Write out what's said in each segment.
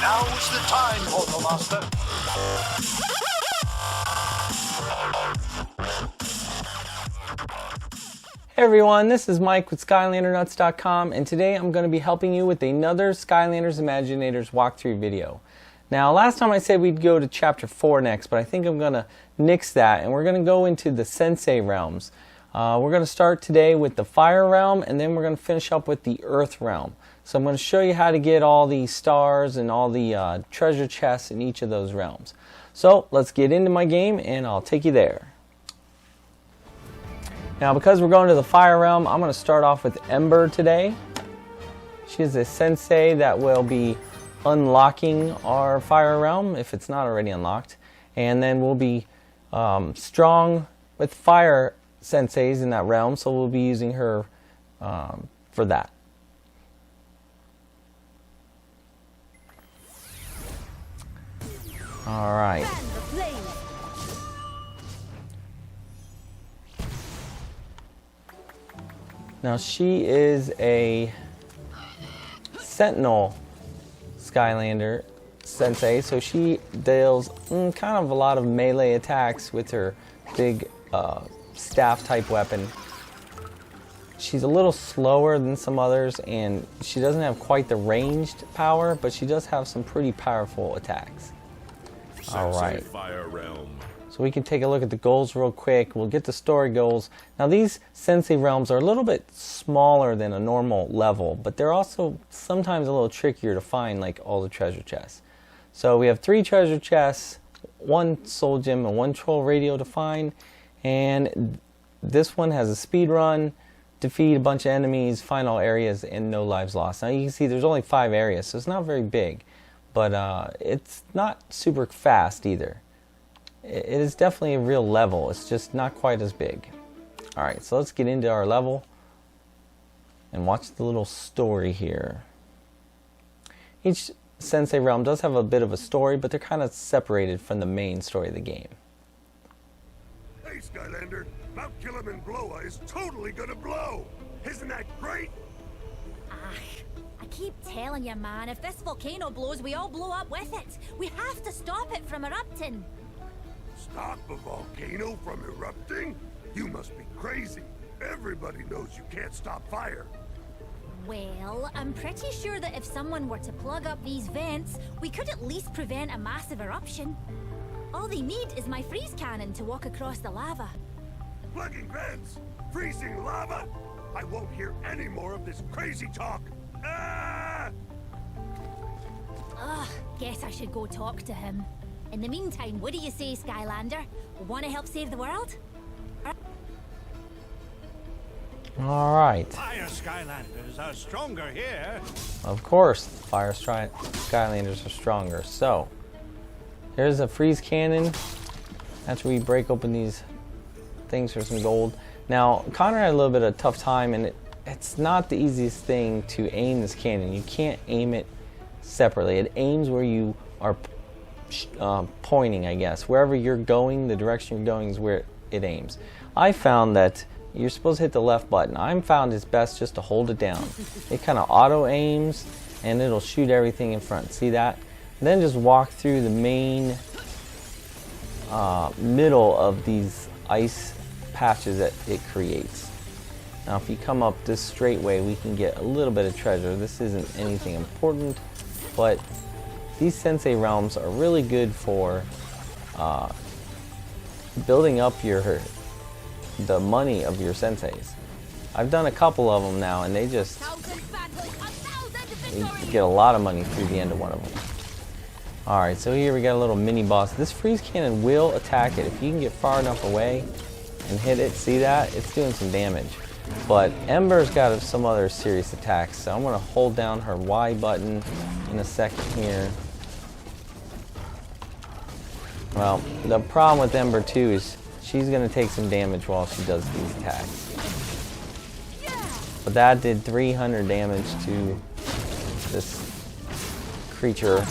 Now's the time, Portal Master. Hey everyone, this is Mike with SkylanderNutts.com, and today I'm going to be helping you with another Skylanders Imaginators walkthrough video. Now, last time I said we'd go to Chapter 4 next, but I think I'm going to nix that, and we're going to go into the Sensei Realms. We're going to start today with the Fire Realm, and then we're going to finish up with the Earth Realm. So I'm going to show you how to get all the stars and all the treasure chests in each of those realms. So let's get into my game, and I'll take you there. Now, because we're going to the Fire Realm, I'm going to start off with Ember today. She is a sensei that will be unlocking our Fire Realm if it's not already unlocked. And then we'll be strong with fire senseis in that realm, so we'll be using her for that. Alright. Now she is a Sentinel Skylander sensei, so she deals kind of a lot of melee attacks with her big staff type weapon. She's a little slower than some others, and she doesn't have quite the ranged power, but she does have some pretty powerful attacks. Alright. So we can take a look at the goals real quick. We'll get the story goals. Now these Sensei Realms are a little bit smaller than a normal level, but they're also sometimes a little trickier to find, like all the treasure chests. So we have 3 treasure chests, 1 soul gem, and 1 troll radio to find. And this one has a speed run, defeat a bunch of enemies, find all areas, and no lives lost. Now you can see there's only 5 areas, so it's not very big, but it's not super fast either. It is definitely a real level, it's just not quite as big. Alright, so let's get into our level and watch the little story here. Each Sensei Realm does have a bit of a story, but they're kind of separated from the main story of the game. Hey Skylander, Mount Killiman Blowa is totally gonna blow! Isn't that great? I keep telling you, man, if this volcano blows, we all blow up with it. We have to stop it from erupting. Stop a volcano from erupting? You must be crazy. Everybody knows you can't stop fire. Well, I'm pretty sure that if someone were to plug up these vents, we could at least prevent a massive eruption. All they need is my freeze cannon to walk across the lava. Plugging vents? Freezing lava? I won't hear any more of this crazy talk. Ah! Ugh, guess I should go talk to him. In the meantime, what do you say, Skylander? Want to help save the world? Alright. Fire Skylanders are stronger here. Of course, Fire Skylanders are stronger. So, here's a freeze cannon. After we break open these things for some gold. Now, Connor had a little bit of a tough time, and it's not the easiest thing to aim this cannon. You can't aim it separately. It aims where you are pointing, I guess. Wherever you're going, the direction you're going is where it aims. I found that you're supposed to hit the left button. I found it's best just to hold it down. It kind of auto aims, and it'll shoot everything in front. See that? And then just walk through the main middle of these ice patches that it creates. Now if you come up this straight way, we can get a little bit of treasure. This isn't anything important, but these Sensei Realms are really good for building up the money of your senseis. I've done a couple of them now, and they just you get a lot of money through the end of one of them. Alright, so here we got a little mini boss. This freeze cannon will attack it. If you can get far enough away and hit it, see that? It's doing some damage. But Ember's got some other serious attacks, so I'm going to hold down her Y button in a second here. Well, the problem with Ember too is she's going to take some damage while she does these attacks. But that did 300 damage to this creature.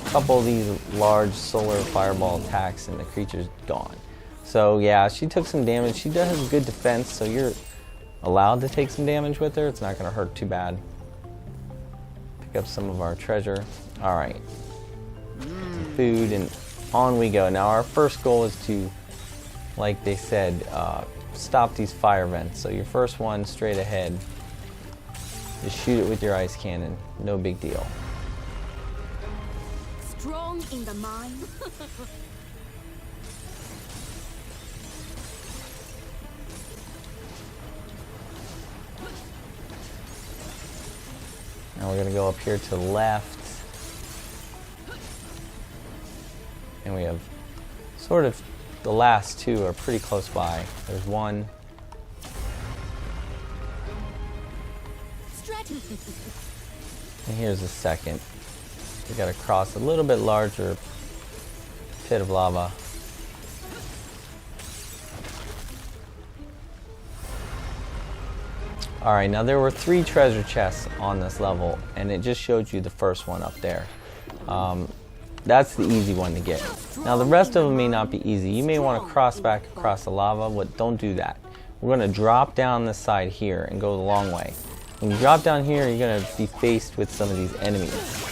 A couple of these large solar fireball attacks and the creature's gone. So yeah, she took some damage. She does have good defense, so you're allowed to take some damage with her. It's not going to hurt too bad. Pick up some of our treasure. Alright. Food, and on we go. Now our first goal is to, like they said, stop these fire vents. So your first one straight ahead, just shoot it with your ice cannon. No big deal. Strong in the mind. Now we're going to go up here to the left. And we have sort of the last two are pretty close by. There's one. And here's the second. We got to cross a little bit larger pit of lava. Alright, now there were 3 treasure chests on this level, and it just showed you the first one up there. That's the easy one to get. Now the rest of them may not be easy. You may want to cross back across the lava, but don't do that. We're going to drop down this side here and go the long way. When you drop down here, you're going to be faced with some of these enemies.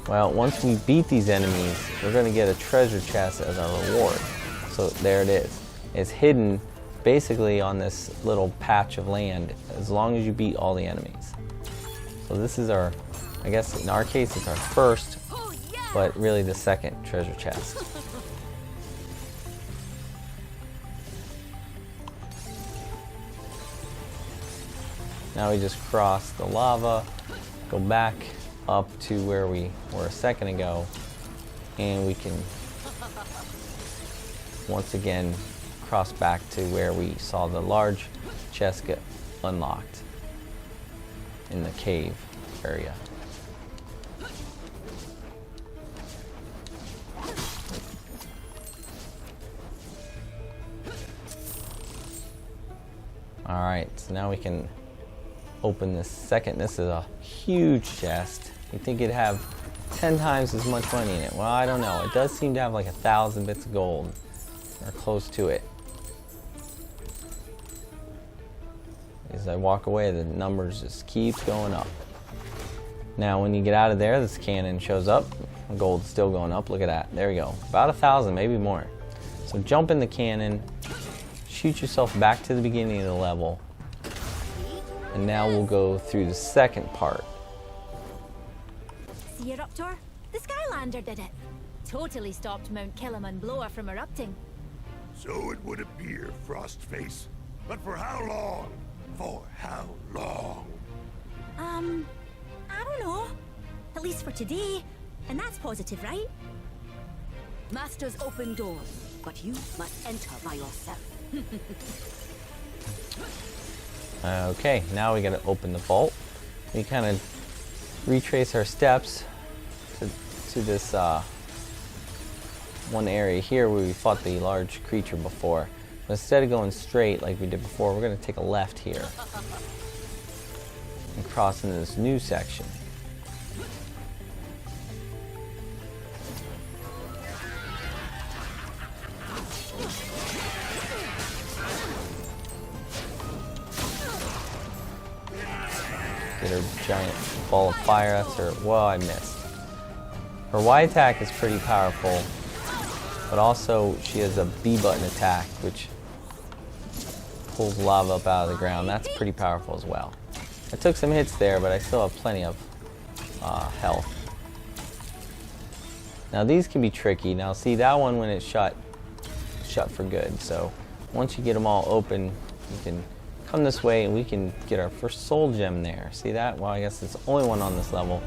Well, once we beat these enemies, we're going to get a treasure chest as our reward. So there it is. It's hidden basically on this little patch of land as long as you beat all the enemies. So this is our, I guess in our case it's our first, but really the second treasure chest. Now we just cross the lava, go back up to where we were a second ago, and we can once again cross back to where we saw the large chest get unlocked in the cave area. Alright, so now we can open this second. This is a huge chest. You'd think it'd have 10 times as much money in it. Well, I don't know. It does seem to have like 1,000 bits of gold, or close to it. As I walk away, the numbers just keep going up. Now, when you get out of there, this cannon shows up. The gold's still going up. Look at that. There we go. About 1,000, maybe more. So jump in the cannon, shoot yourself back to the beginning of the level, and now we'll go through the second part. See Eruptor? The Skylander did it. Totally stopped Mount Kilimanjaro from erupting. So it would appear, Frostface. But for how long? For how long? I don't know. At least for today. And that's positive, right? Masters open doors, but you must enter by yourself. Okay, now we gotta open the vault. We kind of retrace our steps to this one area here where we fought the large creature before. But instead of going straight like we did before, we're gonna take a left here and cross into this new section. Get her giant ball of fire. That's her. Well, I missed. Her Y attack is pretty powerful, but also she has a B button attack, which pulls lava up out of the ground. That's pretty powerful as well. I took some hits there, but I still have plenty of health. Now these can be tricky. Now see that one, when it's shut for good. So once you get them all open, you can come this way and we can get our first soul gem there. See that? Well, I guess it's the only one on this level,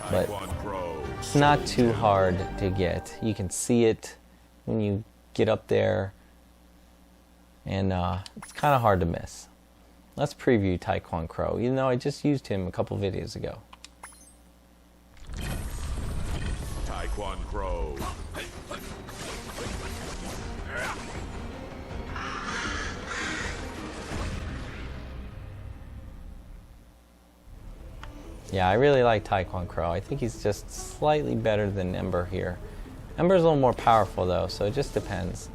but it's not too hard to get. You can see it when you get up there, and it's kind of hard to miss. Let's preview Taekwon Crow, even though I just used him a couple videos ago. Taekwon Crow. Yeah, I really like Taekwon Crow. I think he's just slightly better than Ember here. Ember's a little more powerful though, so it just depends.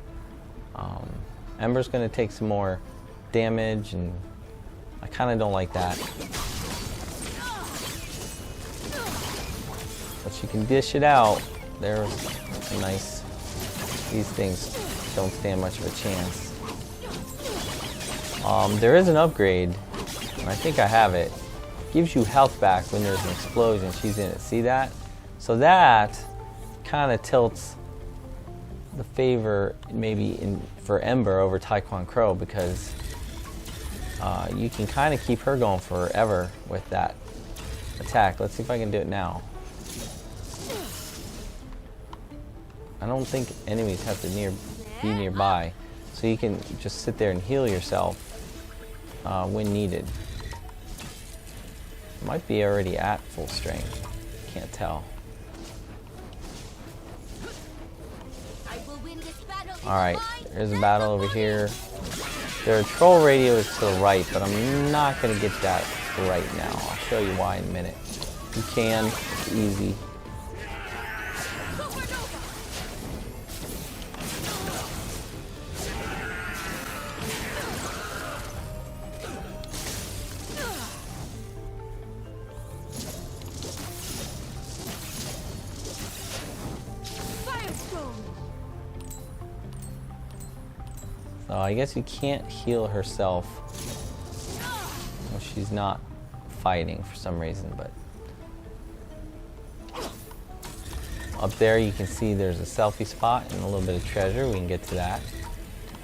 Ember's going to take some more damage, and I kind of don't like that. But she can dish it out. There's a nice... These things don't stand much of a chance. There is an upgrade, and I think I have it. Gives you health back when there's an explosion. She's in it. See that? So that kind of tilts the favor maybe for Ember over Taekwon Crow, because you can kind of keep her going forever with that attack. Let's see if I can do it now. I don't think enemies have to be nearby, so you can just sit there and heal yourself when needed. Might be already at full strength. Can't tell. Alright, there's a battle over here. Their troll radio is to the right, but I'm not going to get that right now. I'll show you why in a minute. You can. It's easy. So I guess you can't heal herself when she's not fighting for some reason, but up there you can see there's a selfie spot and a little bit of treasure. We can get to that.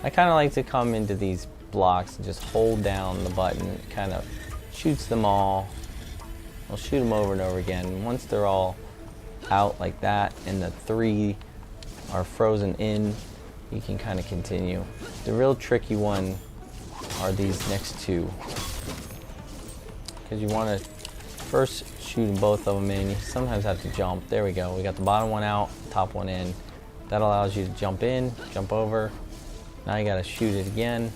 I kind of like to come into these blocks and just hold down the button. It kind of shoots them all. I'll shoot them over and over again. Once they're all out like that and the 3 are frozen in, you can kind of continue. The real tricky one are these next 2, because you want to first shoot both of them in. You sometimes have to jump. There we go. We got the bottom one out, top one in. That allows you to jump in, jump over. Now you got to shoot it again.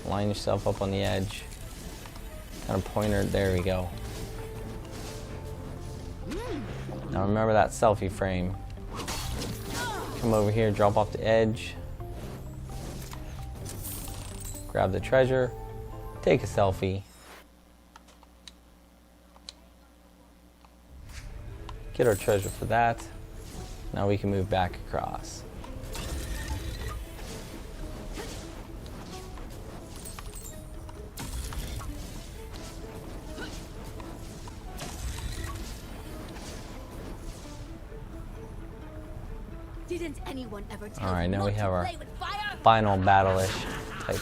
Line yourself up on the edge. Kind of pointer. There we go. Now remember that selfie frame. Come over here, drop off the edge, grab the treasure, take a selfie, get our treasure for that. Now we can move back across. Didn't anyone ever tell All right, now we you have not our to play with fire? final battle-ish type.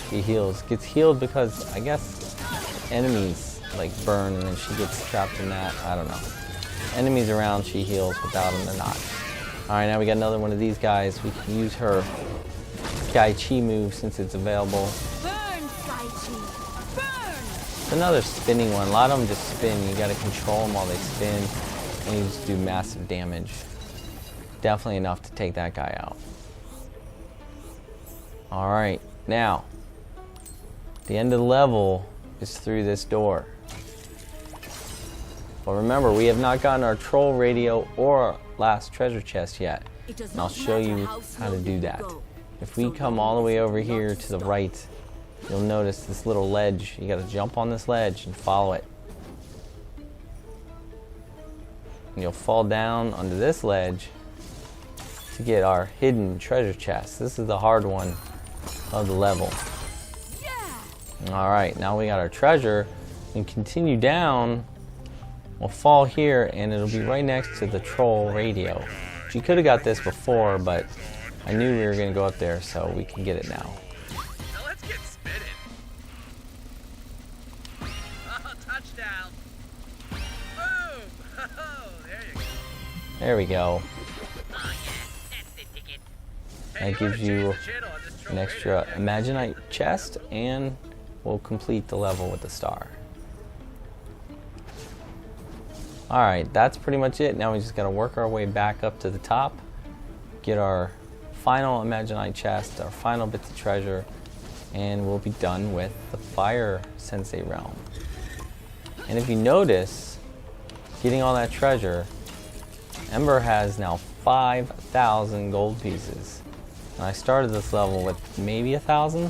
She heals. Gets healed because I guess enemies like burn and then she gets trapped in that. I don't know. Enemies around, she heals. Without them, they're not. Alright, now we got another one of these guys. We can use her Sky Chi move since it's available. Burn, Sky Chi! Burn! It's another spinning one. A lot of them just spin. You got to control them while they spin. And you just do massive damage. Definitely enough to take that guy out. Alright, now the end of the level is through this door. But remember, we have not gotten our troll radio or last treasure chest yet. And I'll show you how to do that. If we come all the way over here to the right, you'll notice this little ledge. You got to jump on this ledge and follow it. And you'll fall down onto this ledge to get our hidden treasure chest. This is the hard one of the level. Alright, now we got our treasure. And continue down. We'll fall here and it'll be right next to the troll radio. She could have got this before, but I knew we were going to go up there, so we can get it now. Now let's get spinning. Oh, touchdown. Boom. Oh, there you go. There we go. Oh, yeah, that's the ticket. That gives you an extra Imaginite chest, and we'll complete the level with the star. Alright, that's pretty much it. Now we just gotta work our way back up to the top, get our final Imaginite chest, our final bits of treasure, and we'll be done with the Fire Sensei Realm. And if you notice, getting all that treasure, Ember has now 5,000 gold pieces. And I started this level with maybe 1,000,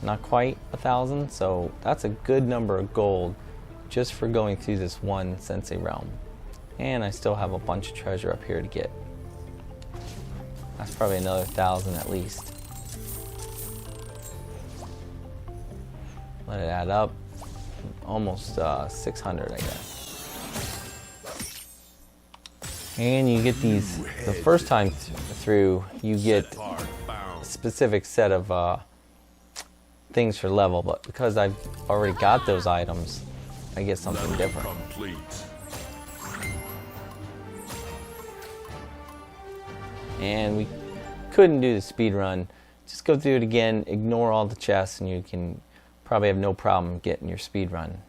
not quite 1,000, so that's a good number of gold just for going through this one Sensei Realm. And I still have a bunch of treasure up here to get. That's probably another 1,000 at least. Let it add up. Almost 600, I guess. And you get these, the first time through, you get a specific set of things for level, but because I've already got those items, I get something different. And we couldn't do the speed run. Just go through it again, ignore all the chests, and you can probably have no problem getting your speed run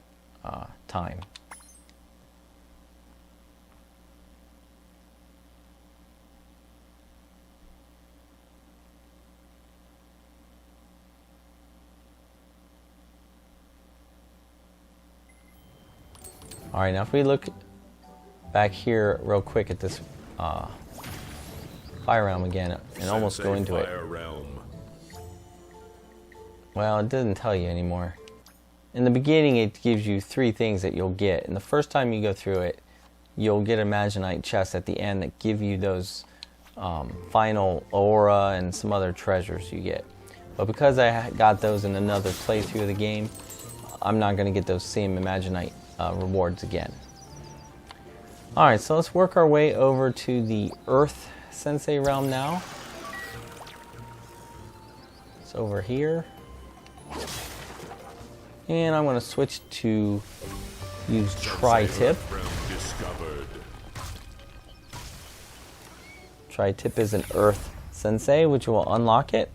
time. All right, now if we look back here real quick at this fire realm again and almost go into it. Well, it doesn't tell you anymore. In the beginning, it gives you 3 things that you'll get. And the first time you go through it, you'll get Imaginite chests at the end that give you those final aura and some other treasures you get. But because I got those in another playthrough of the game, I'm not going to get those same Imaginite rewards again. Alright, so let's work our way over to the Earth Sensei Realm now. It's over here. And I'm going to switch to use Tri-Tip. Tri-Tip is an Earth Sensei, which will unlock it.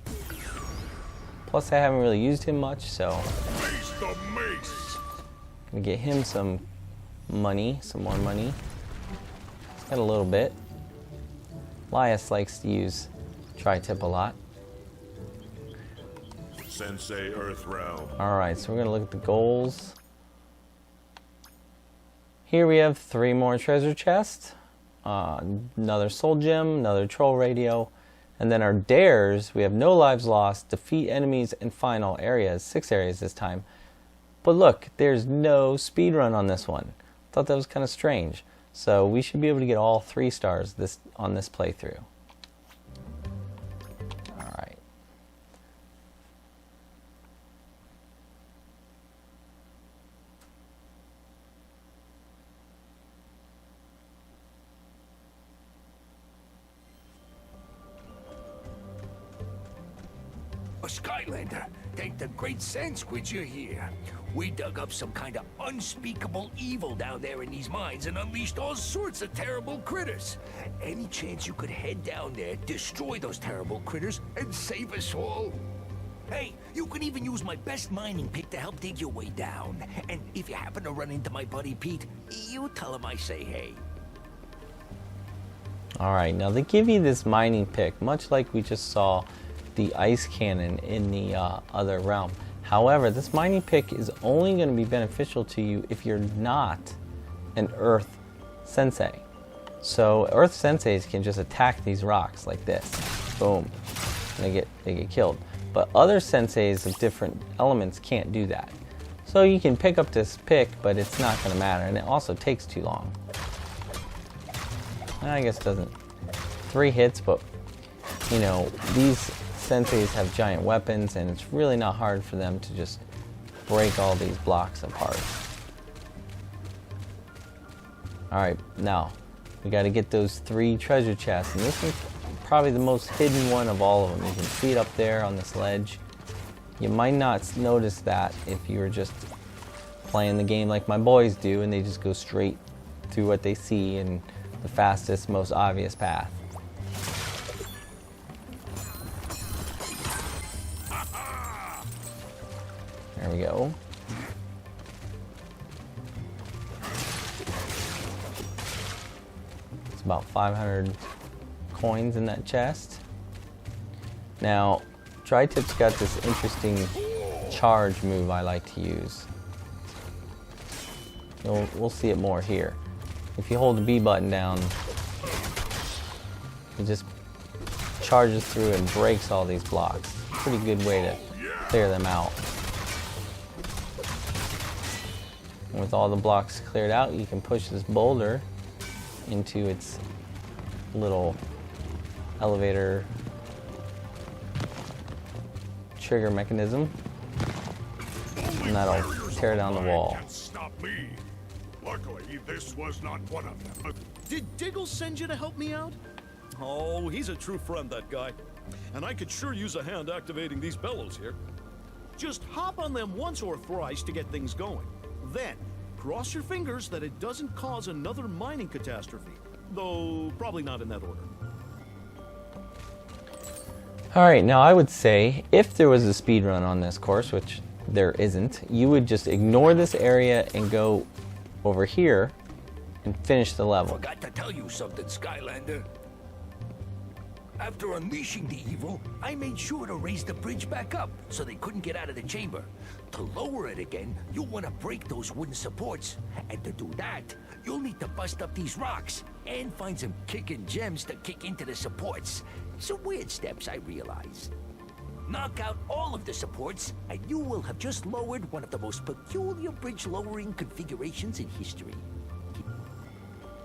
Plus I haven't really used him much, so I'm going to get him some money, some more money. He's got a little bit. Elias likes to use Tri-Tip a lot. Sensei Earth Realm. Alright, so we're going to look at the goals. Here we have 3 more treasure chests. Another soul gem, another troll radio. And then our dares, we have no lives lost, defeat enemies in final areas, 6 areas this time. But look, there's no speed run on this one. Thought that was kind of strange. So we should be able to get all 3 stars on this playthrough. Alright. A Skylander, thank the great sand squids you're here. We dug up some kind of unspeakable evil down there in these mines and unleashed all sorts of terrible critters. Any chance you could head down there, destroy those terrible critters, and save us all? Hey, you can even use my best mining pick to help dig your way down. And if you happen to run into my buddy Pete, you tell him I say hey. Alright, now they give you this mining pick, much like we just saw the ice cannon in the other realm. However, this mining pick is only going to be beneficial to you if you're not an Earth Sensei. So Earth Senseis can just attack these rocks like this. Boom. And they get killed. But other Senseis of different elements can't do that. So you can pick up this pick, but it's not going to matter. And it also takes too long. I guess it doesn't. 3 hits, but you know, these Senseis have giant weapons, and it's really not hard for them to just break all these blocks apart. Alright, now we got to get those 3 treasure chests, and this one's probably the most hidden one of all of them. You can see it up there on this ledge. You might not notice that if you were just playing the game like my boys do, and they just go straight through what they see in the fastest, most obvious path. There we go. It's about 500 coins in that chest. Now, Tri-Tip's got this interesting charge move I like to use. We'll see it more here. If you hold the B button down, it just charges through and breaks all these blocks. Pretty good way to clear them out. And with all the blocks cleared out, you can push this boulder into its little elevator trigger mechanism, and that'll tear down the wall. Can't stop me. Luckily, this was not one of them. Did Diggle send you to help me out? Oh, he's a true friend, that guy. And I could sure use a hand activating these bellows here. Just hop on them once or thrice to get things going. Then, cross your fingers that it doesn't cause another mining catastrophe. Though, probably not in that order. Alright, now I would say, if there was a speed run on this course, which there isn't, you would just ignore this area and go over here and finish the level. Forgot to tell you something, Skylander. After unleashing the evil, I made sure to raise the bridge back up so they couldn't get out of the chamber. To lower it again, you'll want to break those wooden supports. And to do that, you'll need to bust up these rocks and find some kicking gems to kick into the supports. Some weird steps, I realize. Knock out all of the supports, and you will have just lowered one of the most peculiar bridge lowering configurations in history.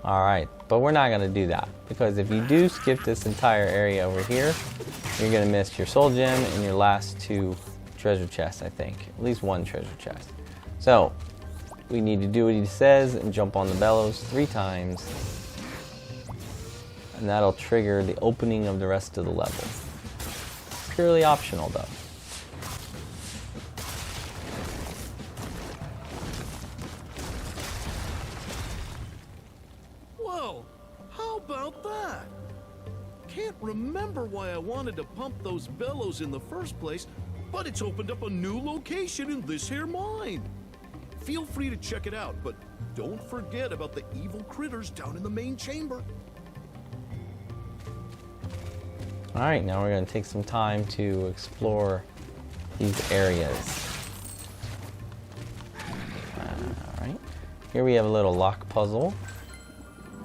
Alright, but we're not going to do that, because if you do skip this entire area over here, you're going to miss your soul gem and your last 2 treasure chests, I think. At least 1 treasure chest. So, we need to do what he says and jump on the bellows 3 times. And that'll trigger the opening of the rest of the level. Purely optional though. Whoa, how about that? Can't remember why I wanted to pump those bellows in the first place, but it's opened up a new location in this here mine. Feel free to check it out, but don't forget about the evil critters down in the main chamber. Alright, now we're going to take some time to explore these areas. Alright, here we have a little lock puzzle.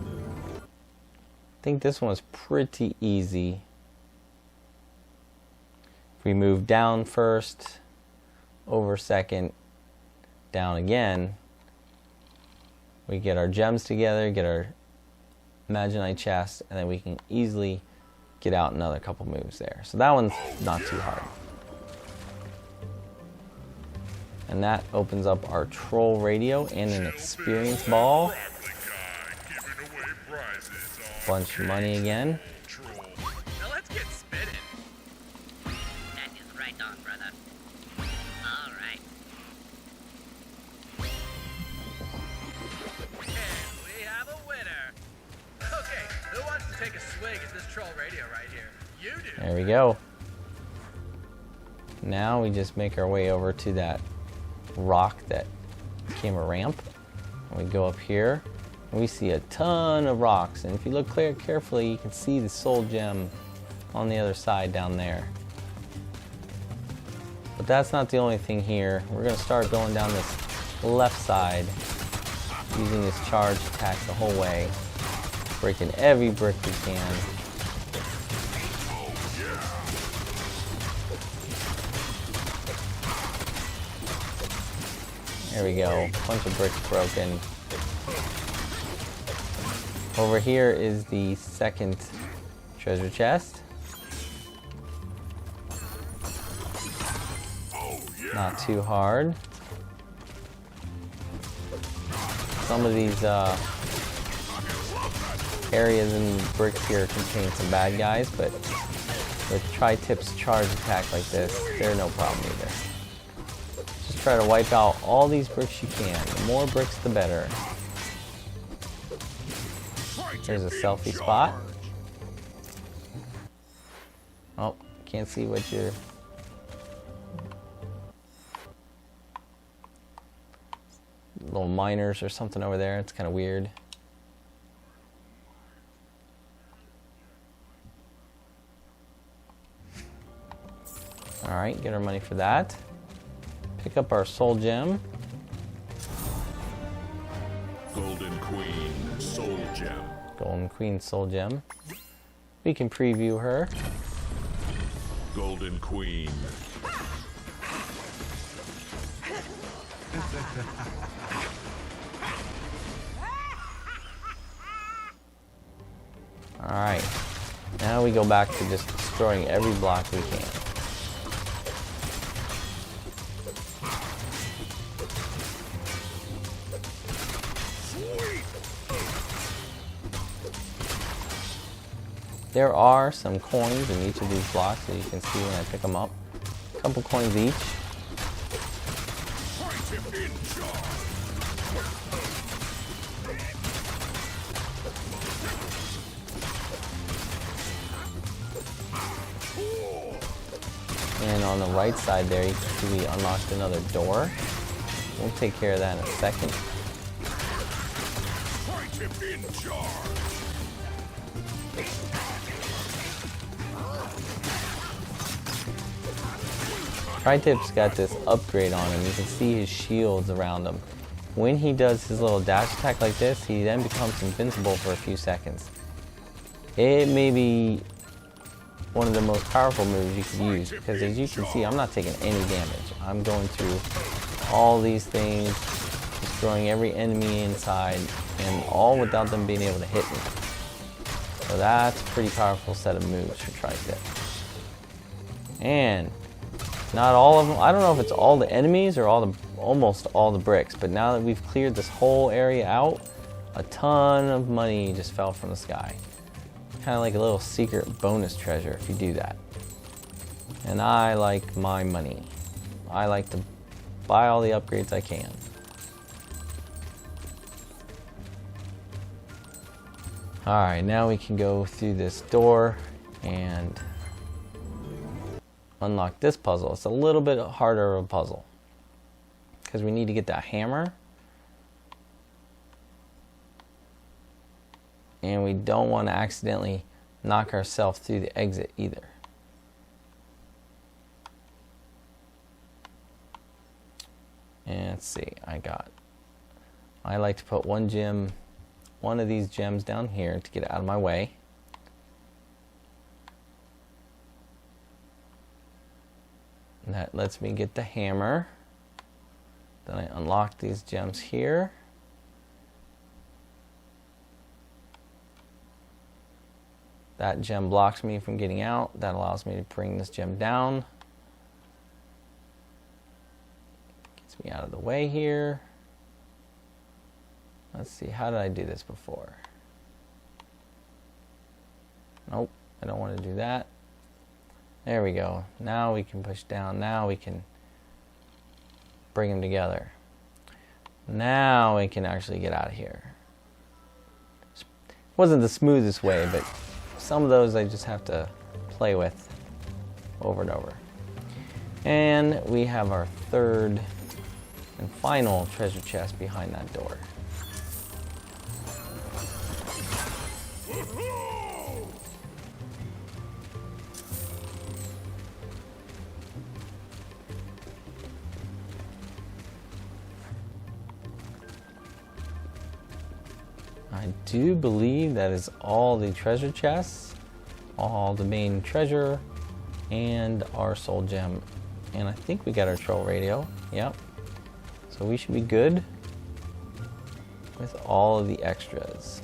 I think this one was pretty easy. If we move down first, over second, down again, we get our gems together, get our Imaginite chest, and then we can easily get out another couple moves there. So that one's not too hard. And that opens up our troll radio and an experience ball. Bunch of money again. Now let's get spinning. That is right on, brother. All right. And we have a winner. Okay, who wants to take a swig at this troll radio right here? You do. There we go. Now we just make our way over to that rock that became a ramp. And we go up here. And we see a ton of rocks. And if you look carefully, you can see the soul gem on the other side down there. But that's not the only thing here. We're going to start going down this left side, using this charge attack the whole way, breaking every brick we can. There we go, bunch of bricks broken. Over here is the second treasure chest. Not too hard. Some of these areas and bricks here contain some bad guys, but with Tri-Tip's charge attack like this, they're no problem either. Just try to wipe out all these bricks you can. The more bricks, the better. There's a selfie spot. Oh, can't see what you're... Little miners or something over there. It's kind of weird. Alright, get our money for that. Pick up our soul gem. Golden Queen Soul Gem. Golden Queen Soul Gem. We can preview her. Golden Queen. Alright. Now we go back to just destroying every block we can. There are some coins in each of these blocks, as you can see when I pick them up. A couple coins each. And on the right side there, you can see we unlocked another door. We'll take care of that in a second. Tri-Tip's got this upgrade on him. You can see his shields around him. When he does his little dash attack like this, he then becomes invincible for a few seconds. It may be one of the most powerful moves you could use, because as you can see, I'm not taking any damage. I'm going through all these things, destroying every enemy inside, and all without them being able to hit me. So that's a pretty powerful set of moves for Tri-Tip. And not all of them. I don't know if it's all the enemies or almost all the bricks, but now that we've cleared this whole area out, a ton of money just fell from the sky. Kind of like a little secret bonus treasure if you do that. And I like my money. I like to buy all the upgrades I can. Alright, now we can go through this door and unlock this puzzle. It's a little bit harder of a puzzle because we need to get that hammer, and we don't want to accidentally knock ourselves through the exit either. And let's see, I like to put one of these gems down here to get it out of my way. And that lets me get the hammer. Then I unlock these gems here. That gem blocks me from getting out. That allows me to bring this gem down. Gets me out of the way here. Let's see, how did I do this before? Nope, I don't want to do that. There we go. Now we can push down. Now we can bring them together. Now we can actually get out of here. It wasn't the smoothest way, but some of those I just have to play with over and over. And we have our third and final treasure chest behind that door. I do believe that is all the treasure chests, all the main treasure, and our soul gem. And I think we got our troll radio. Yep. So we should be good with all of the extras.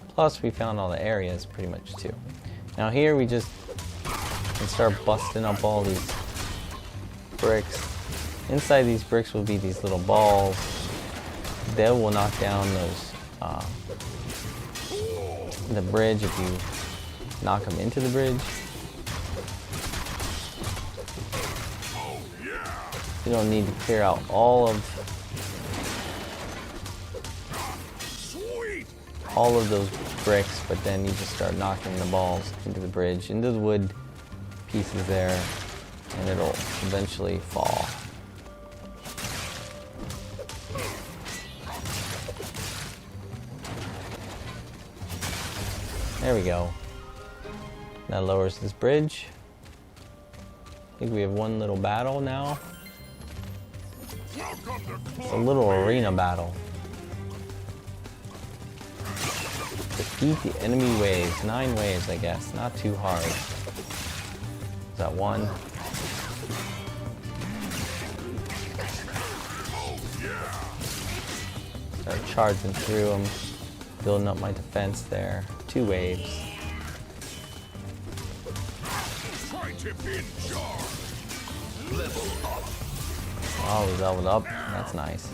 Plus we found all the areas pretty much too. Now here we just can start busting up all these bricks. Inside these bricks will be these little balls. They will knock down those the bridge if you knock them into the bridge. You don't need to clear out all of those bricks, but then you just start knocking the balls into the bridge, into the wood pieces there, and it'll eventually fall. There we go. That lowers this bridge. I think we have one little battle now. It's a little arena battle. Defeat the enemy waves. 9 waves, I guess. Not too hard. Is that one? Start charging through them. Building up my defense there. 2 waves. Oh, we leveled up. That's nice.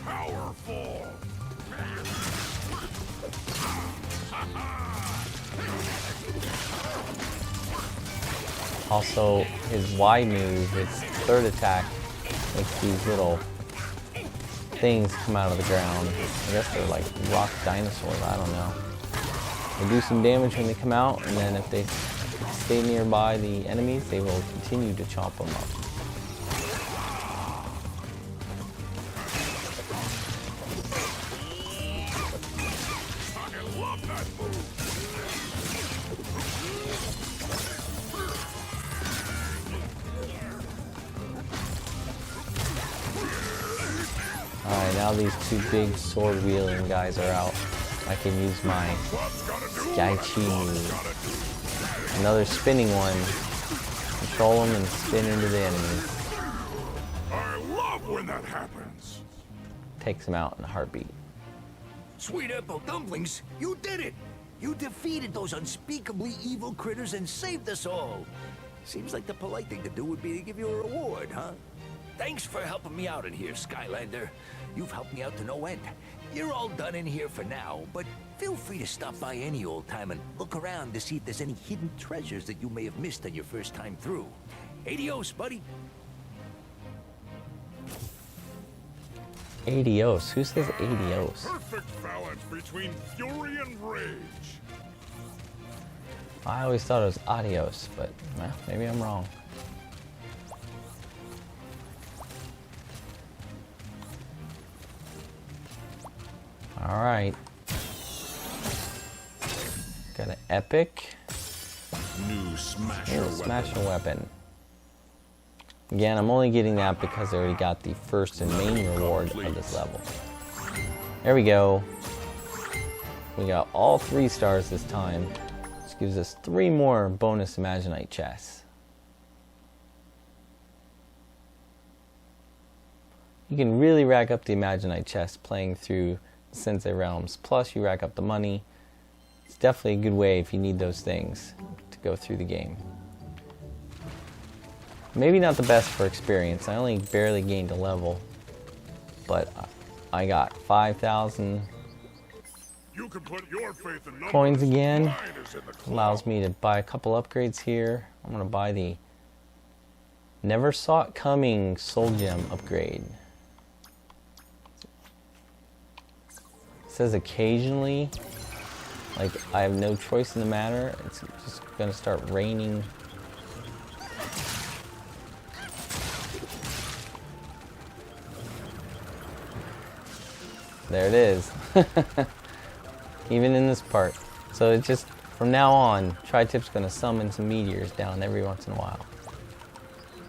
Also, his Y move, its third attack, makes these little things come out of the ground. I guess they're like rock dinosaurs, I don't know. They do some damage when they come out, and then if they stay nearby the enemies, they will continue to chomp them up. Alright, now these 2 big sword wielding guys are out. I can use my Sky Chi move. Another spinning one. Control them and spin into the enemies. I love when that happens. Takes them out in a heartbeat. Sweet apple dumplings, you did it! You defeated those unspeakably evil critters and saved us all. Seems like the polite thing to do would be to give you a reward, huh? Thanks for helping me out in here, Skylander. You've helped me out to no end. You're all done in here for now, but feel free to stop by any old time and look around to see if there's any hidden treasures that you may have missed on your first time through. Adios, buddy. Adios. Who says adios? Perfect balance between fury and rage. I always thought it was adios, but well, maybe I'm wrong. Alright. Got an epic. New smasher Smasher weapon. Again, I'm only getting that because I already got the first and main reward of this level. There we go. We got all 3 stars this time. This gives us 3 more bonus Imaginite chests. You can really rack up the Imaginite chest playing through Sensei Realms. Plus, you rack up the money. It's definitely a good way if you need those things to go through the game. Maybe not the best for experience. I only barely gained a level, but I got 5,000 You can put your faith in coins again. Mine is in the cloud. Allows me to buy a couple upgrades here. I'm gonna buy the Never Saw It Coming Soul Gem upgrade. It says occasionally, like I have no choice in the matter. It's just gonna start raining. There it is. Even in this part. So it's just, from now on, Tri-Tip's gonna summon some meteors down every once in a while.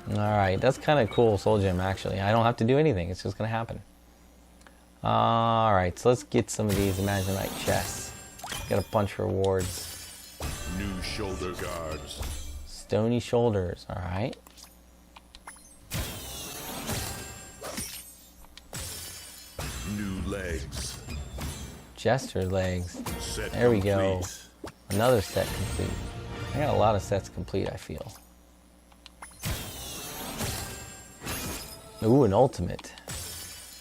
Alright, that's kind of cool, Soul Gem, actually. I don't have to do anything, it's just gonna happen. Alright, so let's get some of these Imaginite chests. Got a bunch of rewards. New shoulder guards. Stony shoulders, alright. New legs. Jester legs. Set There we go. complete. Another set complete. I got a lot of sets complete, I feel. Ooh, an ultimate.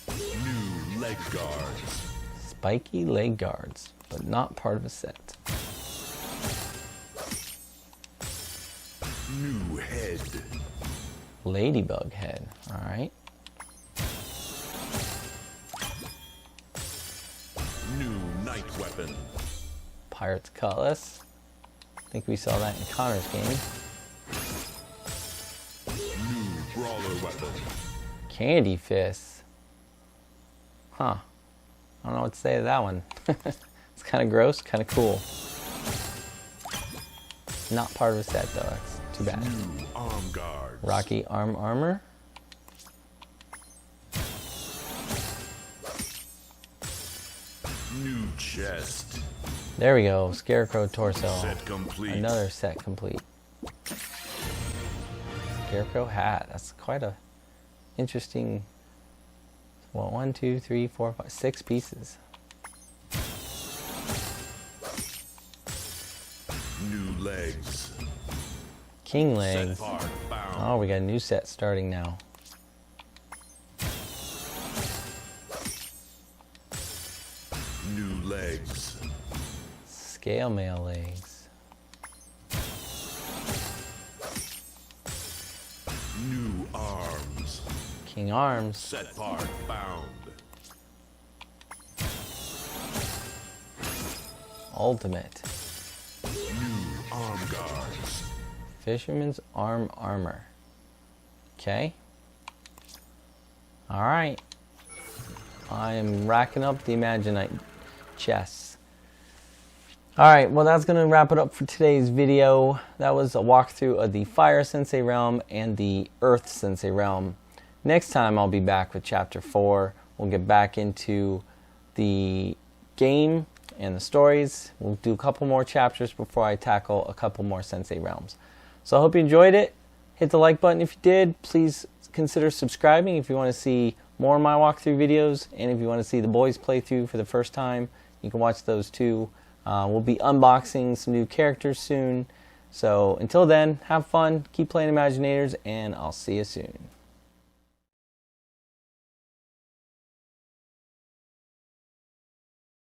New leg guards. Spiky leg guards, but not part of a set. New head. Ladybug head, alright. New night weapon. Pirate's Cutlass. I think we saw that in Connor's game. New brawler weapon. Candy Fist. Huh. I don't know what to say to that one. It's kind of gross, kind of cool. Not part of a set though, that's too bad. New arm guards. Rocky armor. New chest. There we go. Scarecrow torso. Set complete. Another set complete. Scarecrow hat. That's quite a interesting. Well, 1, 2, 3, 4, 5, 6 pieces. New legs. King legs. Set part bound. Oh, we got a new set starting now. New legs. Scale mail legs. New arms. King arms. Set part bound. Ultimate. New arm guards. Fisherman's arm armor. Okay. Alright. I am racking up the Imaginite chests. Alright, well that's going to wrap it up for today's video. That was a walkthrough of the Fire Sensei Realm and the Earth Sensei Realm. Next time I'll be back with Chapter 4. We'll get back into the game and the stories. We'll do a couple more chapters before I tackle a couple more Sensei Realms. So I hope you enjoyed it. Hit the like button if you did. Please consider subscribing if you want to see more of my walkthrough videos. And if you want to see the boys playthrough for the first time, you can watch those too. We'll be unboxing some new characters soon. So until then, have fun, keep playing Imaginators, and I'll see you soon.